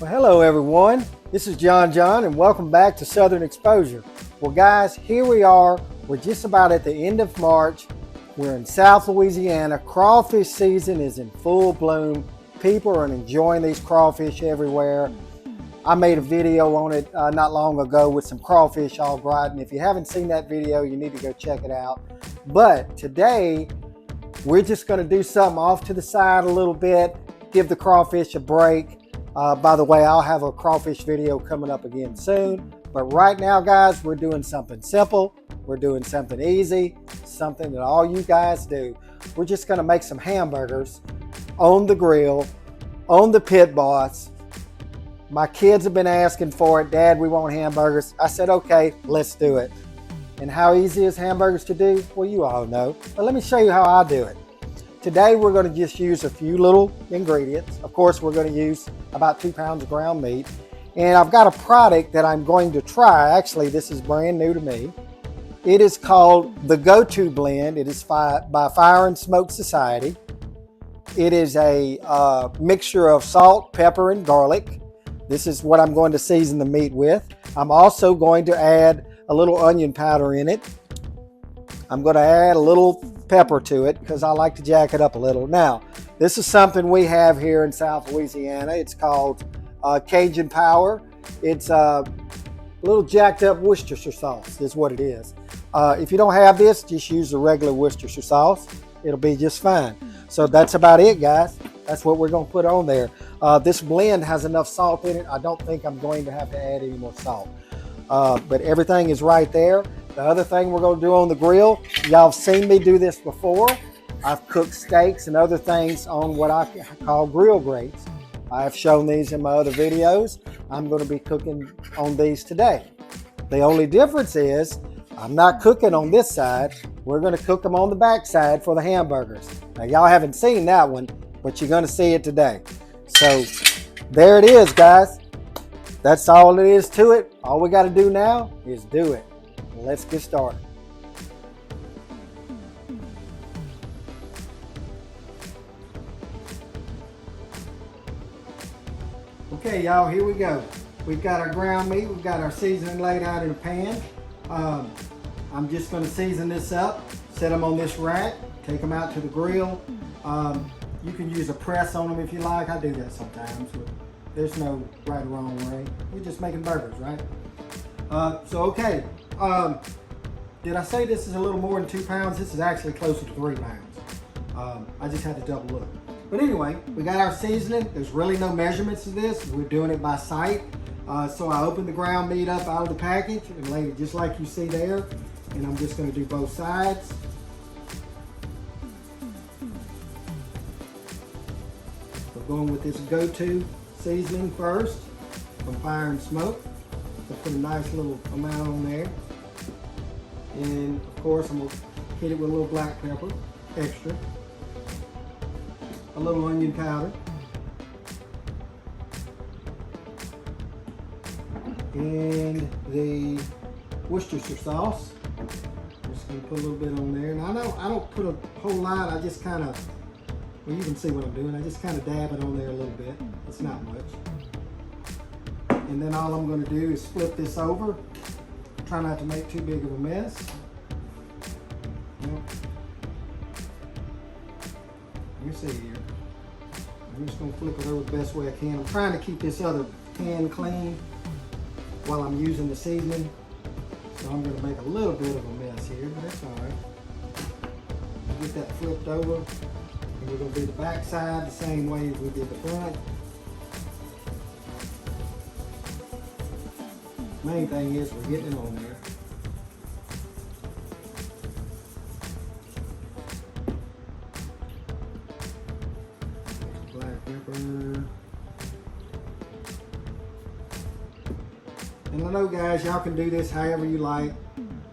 Well, hello everyone. This is John and welcome back to Southern Exposure. Well guys, here we are. We're just about at the end of March. We're in South Louisiana. Crawfish season is in full bloom. People are enjoying these crawfish everywhere. I made a video on it not long ago with some crawfish au gratin. If you haven't seen that video, you need to go check it out. But today, we're just going to do something off to the side a little bit, give the crawfish a break. By the way, I'll have a crawfish video coming up again soon. But right now, guys, we're doing something simple. We're doing something easy, something that all you guys do. We're just going to make some hamburgers on the grill, on the Pit Boss. My kids have been asking for it. Dad, we want hamburgers. I said, okay, let's do it. And how easy is hamburgers to do? Well, you all know. But let me show you how I do it. Today, we're going to just use a few little ingredients. Of course, we're going to use about 2 pounds of ground meat. And I've got a product that I'm going to try. Actually, this is brand new to me. It is called the Go-To Blend. It is by Fire and Smoke Society. It is a mixture of salt, pepper, and garlic. This is what I'm going to season the meat with. I'm also going to add a little onion powder in it. I'm going to add a little pepper to it because I like to jack it up a little. Now, this is something we have here in South Louisiana. It's called Cajun Power. It's a little jacked up Worcestershire sauce is what it is. If you don't have this, just use the regular Worcestershire sauce. It'll be just fine. So that's about it, guys. That's what we're going to put on there. This blend has enough salt in it. I don't think I'm going to have to add any more salt. But everything is right there. The other thing we're going to do on the grill, y'all have seen me do this before. I've cooked steaks and other things on what I call grill grates. I've shown these in my other videos. I'm going to be cooking on these today. The only difference is I'm not cooking on this side. We're going to cook them on the back side for the hamburgers. Now, y'all haven't seen that one, but you're going to see it today. So there it is, guys. That's all it is to it. All we got to do now is do it. Let's get started. Okay, y'all, here we go. We've got our ground meat. We've got our seasoning laid out in a pan. I'm just going to season this up, set them on this rack, take them out to the grill. You can use a press on them if you like. I do that sometimes. There's no right or wrong way. We're just making burgers, right? Okay. Did I say this is a little more than 2 pounds? This is actually closer to 3 pounds. I just had to double look. But anyway, we got our seasoning. There's really no measurements to this. We're doing it by sight. So I opened the ground meat up out of the package and laid it just like you see there. And I'm just going to do both sides. We're going with this Go-To seasoning first from Fire and Smoke. So put a nice little amount on there. And of course I'm going to hit it with a little black pepper, extra. A little onion powder. And the Worcestershire sauce. I'm just going to put a little bit on there. Now I don't put a whole lot, I just kind of, well, you can see what I'm doing. I just kind of dab it on there a little bit. It's not much. And then all I'm going to do is flip this over. Try not to make too big of a mess. Let me see here. I'm just going to flip it over the best way I can. I'm trying to keep this other pan clean while I'm using the seasoning. So I'm going to make a little bit of a mess here, but that's all right. Get that flipped over. And we're going to do the back side the same way as we did the front. Main thing is we're getting it on there. Black pepper. And I know, guys, y'all can do this however you like.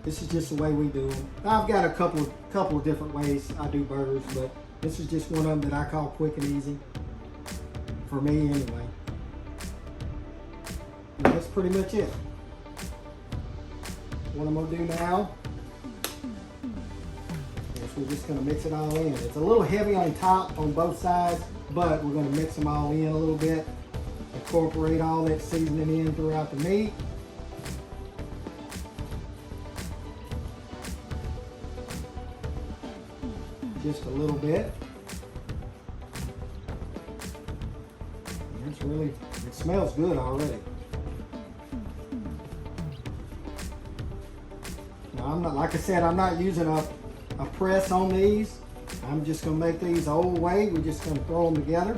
This is just the way we do them. Now, I've got a couple of different ways I do burgers, but this is just one of them that I call quick and easy. For me, anyway. And that's pretty much it. What I'm going to do now is we're just going to mix it all in. It's a little heavy on top on both sides, but we're going to mix them all in a little bit. Incorporate all that seasoning in throughout the meat. Just a little bit. It's really, it smells good already. Now I'm not, like I said, I'm not using a press on these. I'm just gonna make these the old way. We're just gonna throw them together.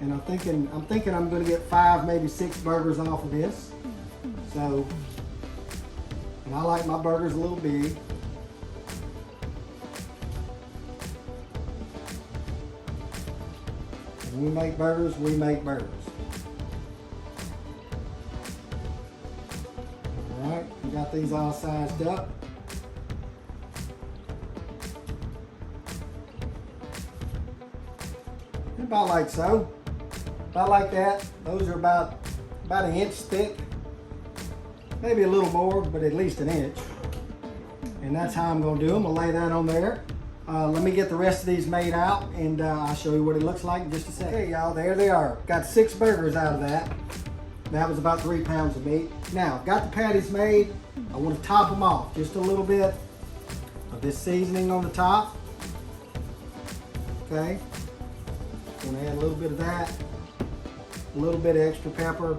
And I'm thinking I'm gonna get 5, maybe 6 burgers off of this. So, and I like my burgers a little big. When we make burgers, we make burgers. All right, we got these all sized up. About like so. About like that. Those are about an inch thick. Maybe a little more, but at least an inch. And that's how I'm gonna do them. I'll lay that on there. Let me get the rest of these made out and I'll show you what it looks like in just a second. Okay y'all, there they are. Got 6 burgers out of that. That was about 3 pounds of meat. Now, got the patties made. I want to top them off. Just a little bit of this seasoning on the top. Okay. I'm gonna add a little bit of that. A little bit of extra pepper.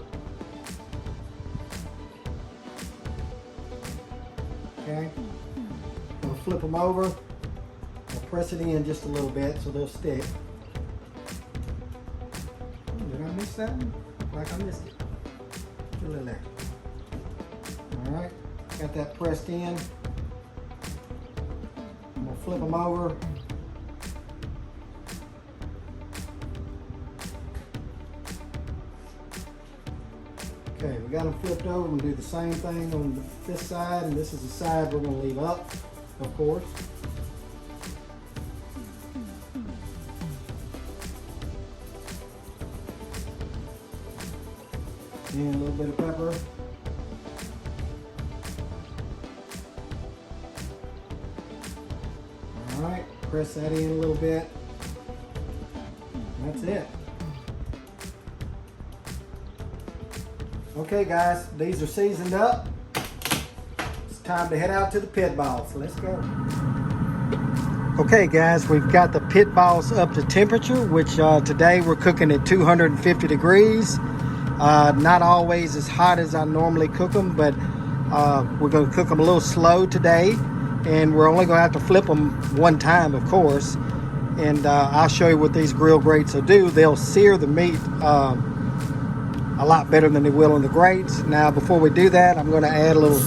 Okay. I'm gonna flip them over. I'll press it in just a little bit so they'll stick. Oh, did I miss that one? Like I missed it. A little there. All right, got that pressed in. I'm gonna flip them over. Okay, we got them flipped over. We'll do the same thing on this side, and this is the side we're gonna leave up, of course. And a little bit of pepper. All right, press that in a little bit. That's it. Okay guys, these are seasoned up. It's time to head out to the pit balls. Let's go. Okay guys, we've got the pit balls up to temperature, which today we're cooking at 250 degrees. Not always as hot as I normally cook them, but we're going to cook them a little slow today, and we're only going to have to flip them one time, of course. And I'll show you what these grill grates will do. They'll sear the meat a lot better than they will on the grates. Now, before we do that, I'm going to add a little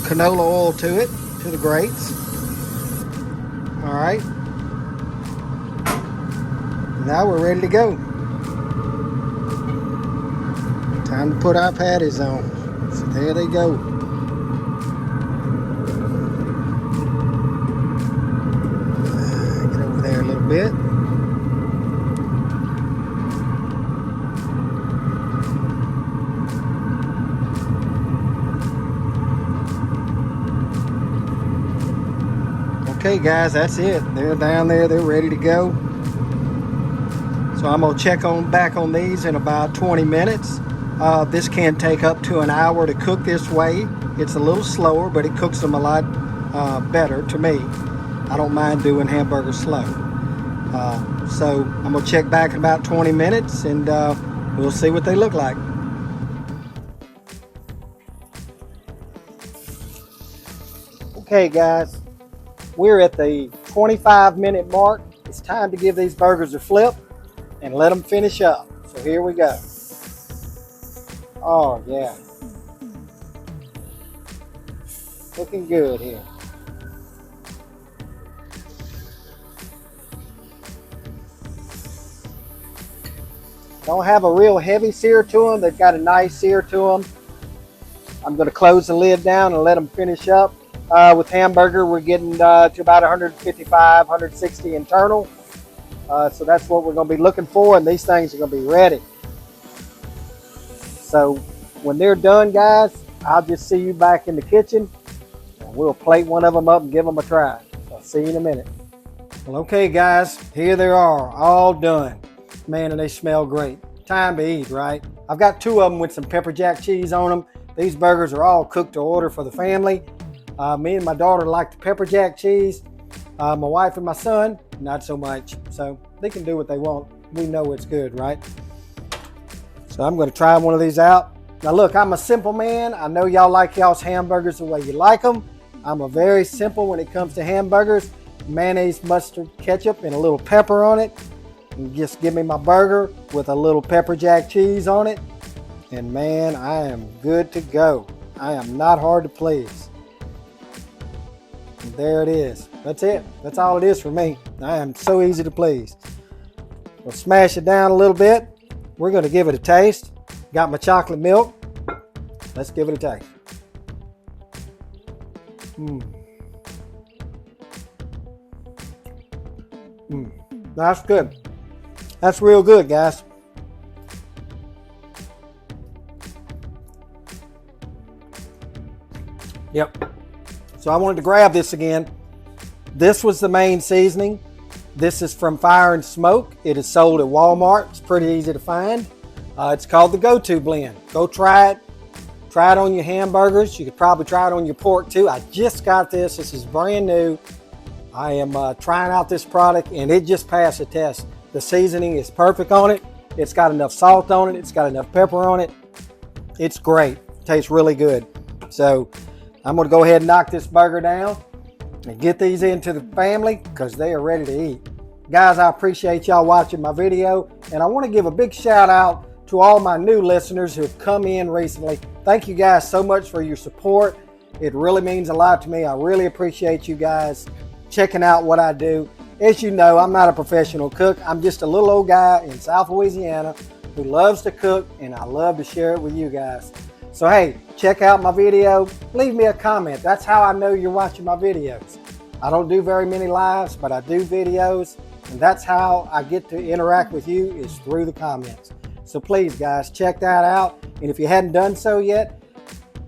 canola oil to it, to the grates. All right. Now we're ready to go. Time to put our patties on. So there they go. Get over there a little bit. Okay guys, that's it. They're down there, they're ready to go. So I'm gonna check back on these in about 20 minutes. This can take up to an hour to cook this way. It's a little slower, but it cooks them a lot better to me. I don't mind doing hamburgers slow. So I'm gonna check back in about 20 minutes and we'll see what they look like. Okay guys, we're at the 25-minute mark. It's time to give these burgers a flip and let them finish up. So here we go. Oh yeah, looking good here. Don't have a real heavy sear to them. They've got a nice sear to them. I'm going to close the lid down and let them finish up. With hamburger, we're getting to about 155, 160 internal. So that's what we're going to be looking for, and these things are going to be ready. So when they're done, guys, I'll just see you back in the kitchen, and we'll plate one of them up and give them a try. So I'll see you in a minute. Well, okay, guys, here they are, all done. Man, and they smell great. Time to eat, right? I've got 2 of them with some pepper jack cheese on them. These burgers are all cooked to order for the family. Me and my daughter like the pepper jack cheese. My wife and my son, not so much. So they can do what they want. We know it's good, right? So I'm going to try one of these out. Now look, I'm a simple man. I know y'all like y'all's hamburgers the way you like them. I'm a very simple when it comes to hamburgers. Mayonnaise, mustard, ketchup, and a little pepper on it. And just give me my burger with a little pepper jack cheese on it. And man, I am good to go. I am not hard to please. And there it is. That's it. That's all it is for me. I am so easy to please. We'll smash it down a little bit. We're going to give it a taste. Got my chocolate milk. Let's give it a taste. That's good. That's real good, guys. Yep. So I wanted to grab this again. This was the main seasoning. This is from Fire and Smoke. It is sold at Walmart. It's pretty easy to find. It's called the Go-To Blend. Go try it. Try it on your hamburgers. You could probably try it on your pork too. I just got this. This is brand new. I am trying out this product and it just passed the test. The seasoning is perfect on it. It's got enough salt on it. It's got enough pepper on it. It's great. It tastes really good. So I'm going to go ahead and knock this burger down and get these into the family because they are ready to eat. Guys, I appreciate y'all watching my video, and I want to give a big shout out to all my new listeners who have come in recently. Thank you guys so much for your support. It really means a lot to me. I really appreciate you guys checking out what I do. As you know, I'm not a professional cook. I'm just a little old guy in South Louisiana who loves to cook, and I love to share it with you guys. So hey, check out my video. Leave me a comment. That's how I know you're watching my videos. I don't do very many lives, but I do videos, and that's how I get to interact with you is through the comments. So please guys, check that out. And if you hadn't done so yet,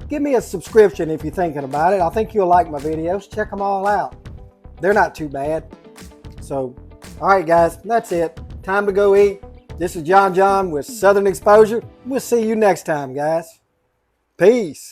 give me a subscription if you're thinking about it. I think you'll like my videos. Check them all out. They're not too bad. So, all right guys, that's it. Time to go eat. This is John with Southern Exposure. We'll see you next time, guys. Peace.